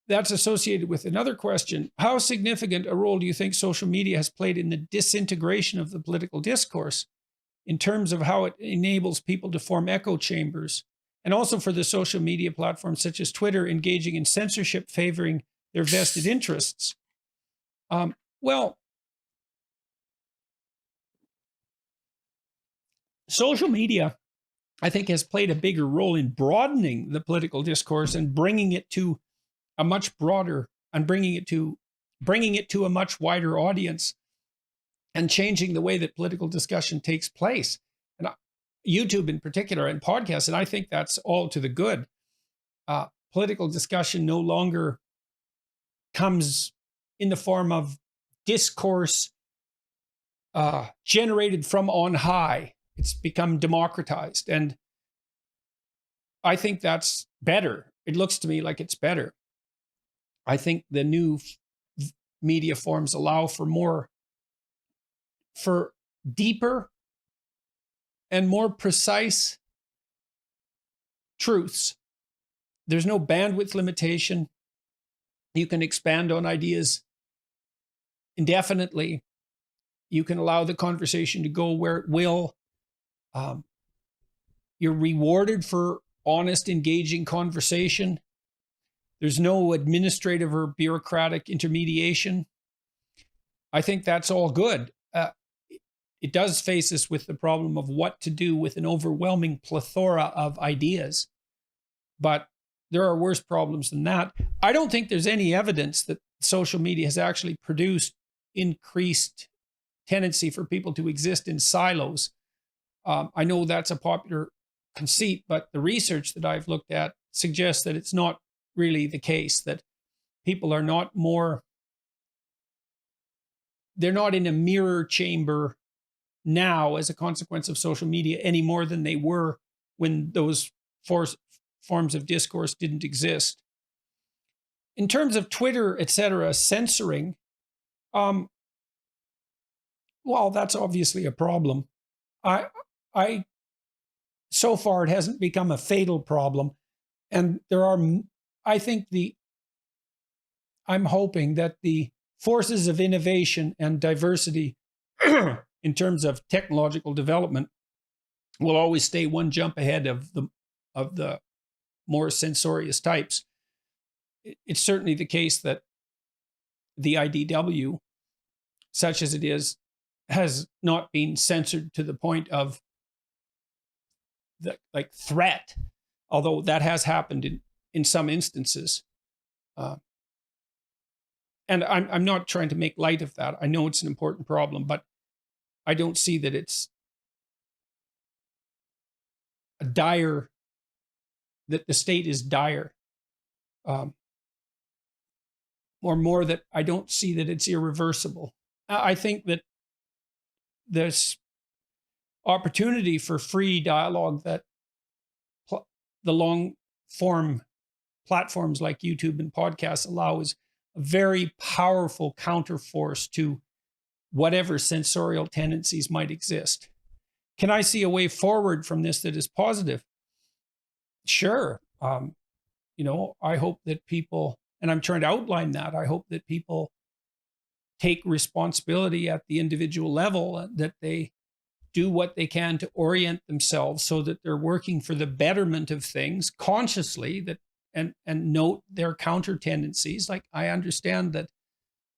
that's associated with another question. How significant a role do you think social media has played in the disintegration of the political discourse in terms of how it enables people to form echo chambers, and also for the social media platforms such as Twitter engaging in censorship favoring their vested interests? Well, social media, I think, has played a bigger role in broadening the political discourse and bringing it to a much broader and bringing it to a much wider audience and changing the way that political discussion takes place. And YouTube in particular and podcasts, and I think that's all to the good. Political discussion no longer comes in the form of discourse generated from on high. It's become democratized. And I think that's better. It looks to me like it's better. I think the new media forms allow for deeper and more precise truths. There's no bandwidth limitation. You can expand on ideas indefinitely. You can allow the conversation to go where it will. You're rewarded for honest, engaging conversation. There's no administrative or bureaucratic intermediation. I think that's all good. It does face us with the problem of what to do with an overwhelming plethora of ideas. But there are worse problems than that. I don't think there's any evidence that social media has actually produced increased tendency for people to exist in silos. I know that's a popular conceit, but the research that I've looked at suggests that it's not really the case, that people are not they're not in a mirror chamber now as a consequence of social media any more than they were when those forms of discourse didn't exist. In terms of Twitter, etc., censoring, well, that's obviously a problem. So far, it hasn't become a fatal problem. And I'm hoping that the forces of innovation and diversity in terms of technological development will always stay one jump ahead of the more censorious types. It's certainly the case that the IDW, such as it is, has not been censored to the point of the threat, although that has happened in some instances. And I'm not trying to make light of that. I know it's an important problem, but I don't see that it's dire, that the state is dire. Or more that I don't see that it's irreversible. I think that this opportunity for free dialogue that the long form platforms like YouTube and podcasts allow is a very powerful counterforce to whatever sensorial tendencies might exist. Can I see a way forward from this that is positive? Sure. I hope that people, and I'm trying to outline that, I hope that people take responsibility at the individual level, that they do what they can to orient themselves so that they're working for the betterment of things consciously, and note their counter tendencies. Like, I understand that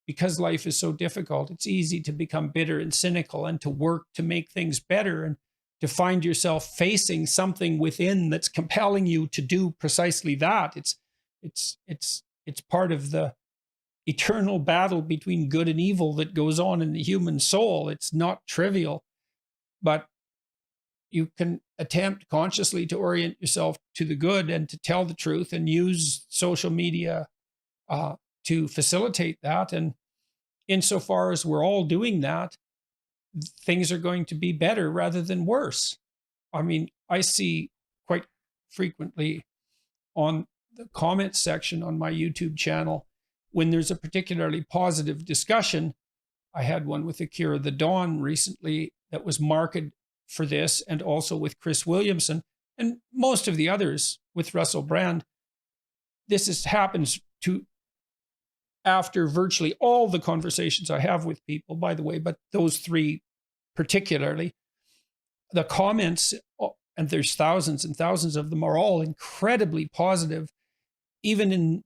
because life is so difficult, it's easy to become bitter and cynical and to work to make things better, and to find yourself facing something within that's compelling you to do precisely that. It's part of the eternal battle between good and evil that goes on in the human soul. It's not trivial, but you can attempt consciously to orient yourself to the good and to tell the truth, and use social media to facilitate that. And insofar as we're all doing that, things are going to be better rather than worse. I mean, I see quite frequently on the comments section on my YouTube channel, when there's a particularly positive discussion. I had one with Akira the Dawn recently that was marked for this, and also with Chris Williamson, and most of the others with Russell Brand. This happens to after virtually all the conversations I have with people, by the way, but those three particularly, the comments, and there's thousands and thousands of them, are all incredibly positive. Even in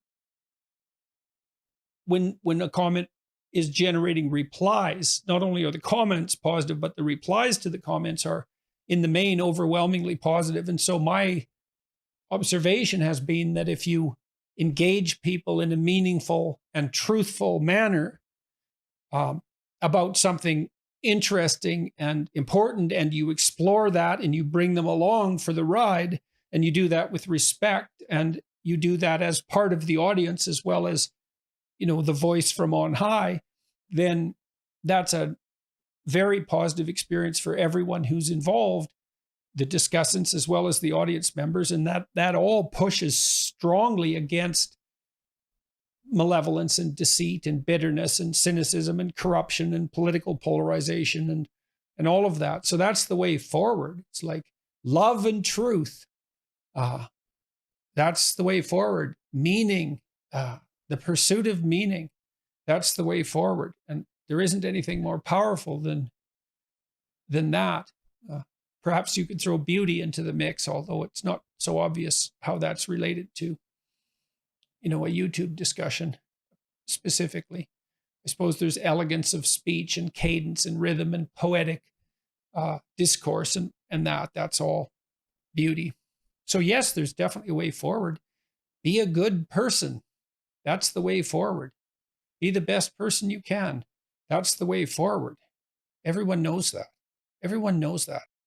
when a comment is generating replies, not only are the comments positive, but the replies to the comments are in the main overwhelmingly positive. And so my observation has been that if you engage people in a meaningful and truthful manner about something interesting and important, and you explore that and you bring them along for the ride, and you do that with respect, and you do that as part of the audience as well as, the voice from on high, then that's a very positive experience for everyone who's involved, the discussants as well as the audience members. And that all pushes strongly against malevolence and deceit and bitterness and cynicism and corruption and political polarization and all of that. So that's the way forward. It's like love and truth. That's the way forward. Meaning, the pursuit of meaning. That's the way forward. And there isn't anything more powerful than that. Perhaps you could throw beauty into the mix, although it's not so obvious how that's related to, a YouTube discussion specifically. I suppose there's elegance of speech and cadence and rhythm and poetic discourse and that's all beauty. So yes, there's definitely a way forward. Be a good person. That's the way forward. Be the best person you can. That's the way forward. Everyone knows that. Everyone knows that.